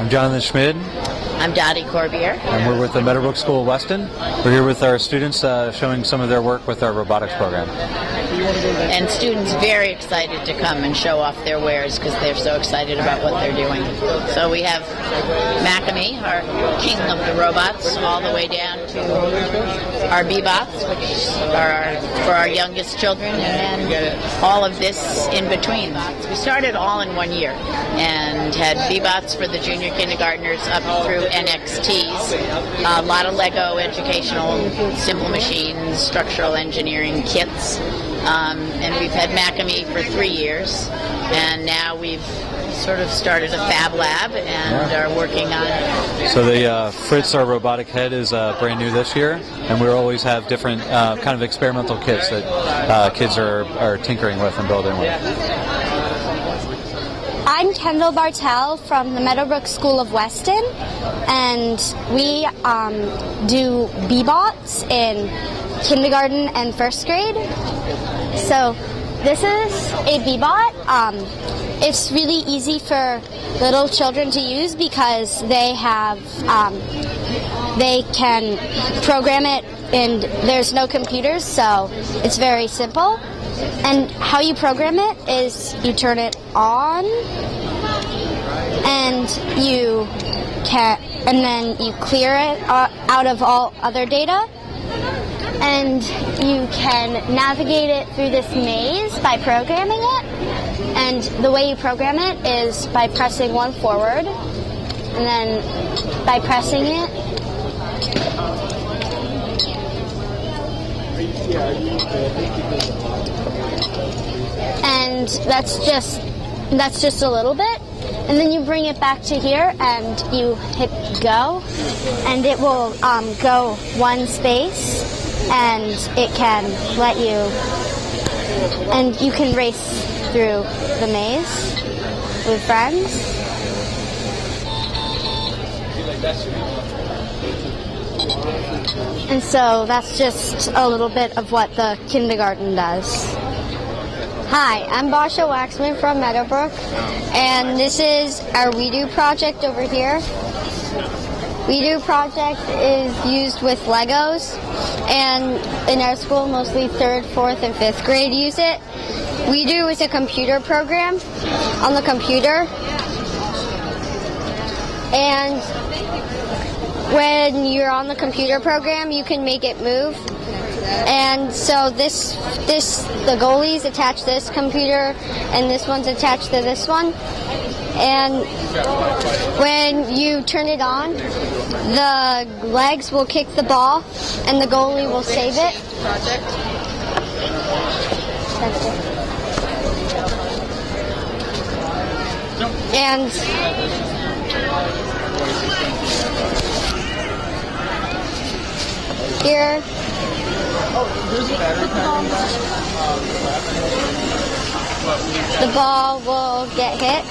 I'm Jonathan Schmid. I'm Dottie Corbier. And we're with the Meadowbrook School of Weston. We're here with our students showing some of their work with our robotics program. And students very excited to come and show off their wares because they're so excited about what they're doing. So we have MassCUE, our king of the robots, all the way down to our Bebots, which are for our youngest children, and then all of this in between. We started all in 1 year and had Bebots for the junior kindergartners up through NXTs. A lot of Lego educational, simple machines, structural engineering kits. And we've had MassCUE for 3 years, and now we've sort of started a fab lab and are working on. So the Fritz, our robotic head, is brand new this year, and we always have different kind of experimental kits that kids are tinkering with and building with. I'm Kendall Bartel from the Meadowbrook School of Weston, and we do Bebots in kindergarten and first grade. So this is a Bebot. It's really easy for little children to use because they can program it, and there's no computers, so it's very simple. And how you program it is you turn it on, and then you clear it out of all other data, and you can navigate it through this maze by programming it. And the way you program it is by pressing one forward, and then by pressing it, and that's just a little bit. And then you bring it back to here and you hit go, and it will go one space, and it can let you, and you can race through the maze with friends. And so that's just a little bit of what the kindergarten does. Hi, I'm Basha Waxman from Meadowbrook, and this is our WeDo project over here. WeDo project is used with Legos, and in our school mostly 3rd, 4th, and 5th grade use it. WeDo is a computer program on the computer, and when you're on the computer program you can make it move. And so the goalie's attached to this computer, and this one's attached to this one. And when you turn it on, the legs will kick the ball, and the goalie will save it. That's it. And here, the ball will get hit,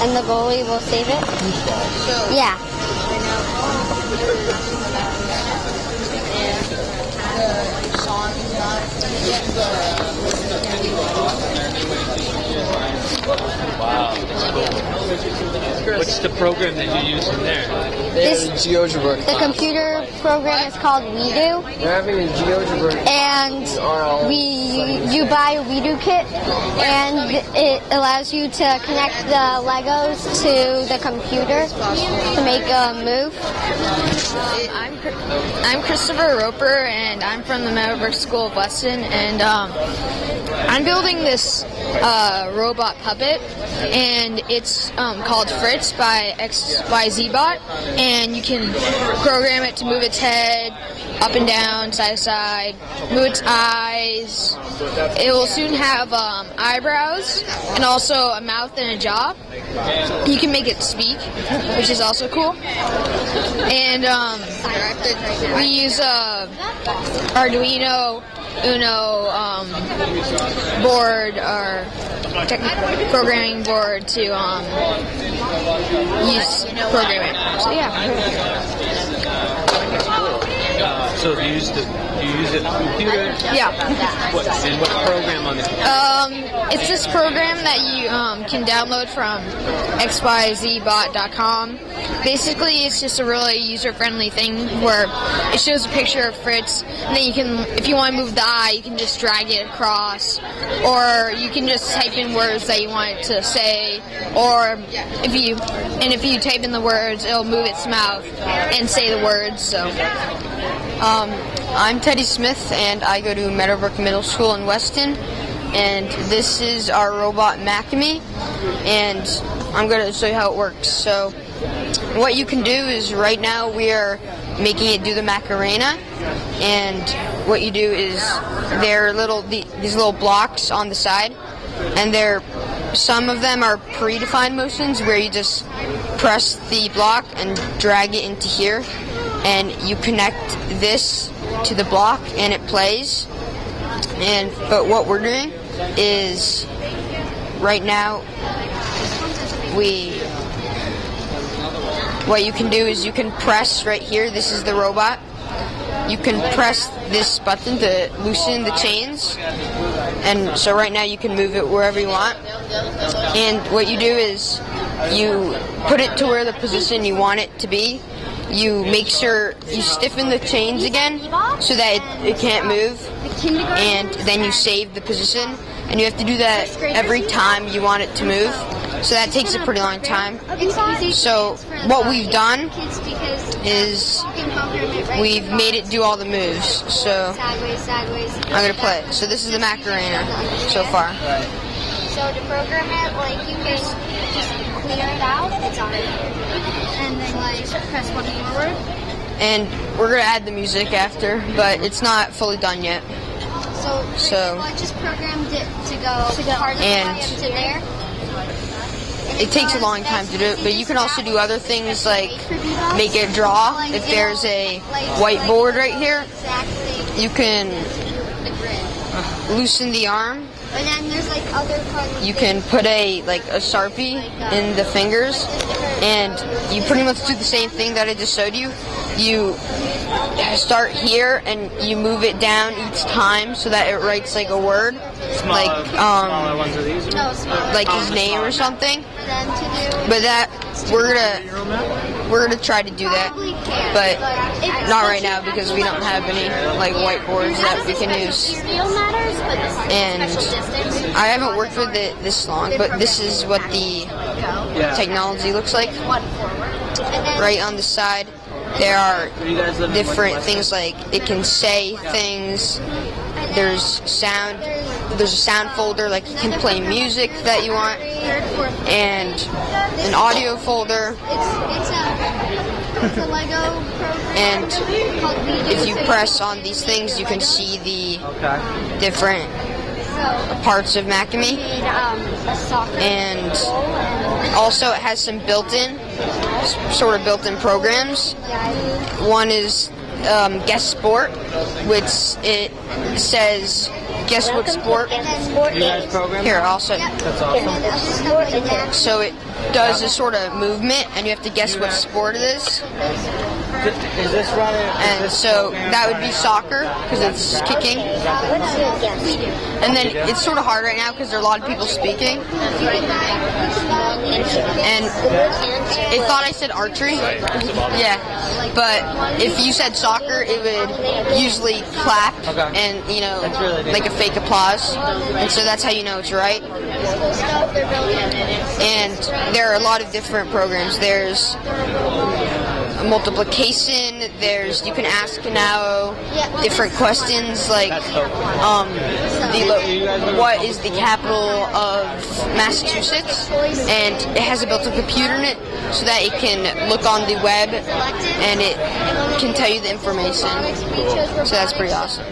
and the goalie will save it. Yeah. What's the program that you use in there? The computer program is called WeDo. They're having a GeoGebra. And you buy a WeDo kit, and it allows you to connect the Legos to the computer to make a move. I'm Christopher Roper, and I'm from the Meadowbrook School of Weston, and I'm building this robot puppet, and it's called Fritz by XYZBot, and you can program it to move its head up and down, side to side, move its eyes. It will soon have eyebrows and also a mouth and a jaw. You can make it speak, which is also cool. And we use Arduino Uno board, or programming board, to program it. So yeah. So do you use it on the computer? Yeah. And what program on the computer? It's this program that you can download from xyzbot.com. Basically, it's just a really user-friendly thing where it shows a picture of Fritz, and then you can, if you want to move the eye, you can just drag it across, or you can just type in words that you want it to say, or if you type in the words, it'll move its mouth and say the words. So, I'm Teddy Smith, and I go to Meadowbrook Middle School in Weston, and this is our robot MassCUE, and I'm going to show you how it works. So, what you can do is right now we are making it do the Macarena, and what you do is there are these little blocks on the side, and some of them are predefined motions where you just press the block and drag it into here, and you connect this to the block and it plays. But what we're doing is right now what you can do is you can press right here, this is the robot, you can press this button to loosen the chains, and so right now you can move it wherever you want, and what you do is you put it to where the position you want it to be, you make sure you stiffen the chains again so that it can't move, and then you save the position, and you have to do that every time you want it to move. So that takes a pretty long time. So what we've done is we've made it do all the moves. So I'm going to play it. So this is the Macarena so far. So to program it, like you can just clear it out, it's on it. And then like press one forward. And we're going to add the music after, but it's not fully done yet. So I just programmed it to go part of the way up to there. It takes a long time to do it, but you can also do other things like make it draw. If there's a whiteboard right here, you can loosen the arm. And then there's like other fun. You can put a Sharpie in the fingers, and you pretty much do the same thing that I just showed you. You start here and you move it down each time so that it writes like a word, Smaller ones are these? like his name or something. But that we're gonna try to do that, but not right now because we don't have any like whiteboards that we can use. And I haven't worked with it this long, but this is what the technology looks like. Right on the side, there are different things like it can say things. There's sound. There's a sound folder, like you can play music that you want, and an audio folder. It's a Lego program. And if you press on these things, you can see the different parts of MassCUE. And also it has some built-in programs. One is Guess Sport, which it says guess what sport. Here, also. That's awesome. So it does a sort of movement, and you have to guess what sport it is. Is this running? And so that would be soccer because it's kicking. And then it's sort of hard right now because there are a lot of people speaking. And it thought I said archery. Yeah. But if you said soccer, it would usually clap and, like a fake applause. And so that's how you know it's right. And there are a lot of different programs. There's multiplication, you can ask now different questions like what is the capital of Massachusetts, and it has a built-in computer in it so that it can look on the web and it can tell you the information. So that's pretty awesome.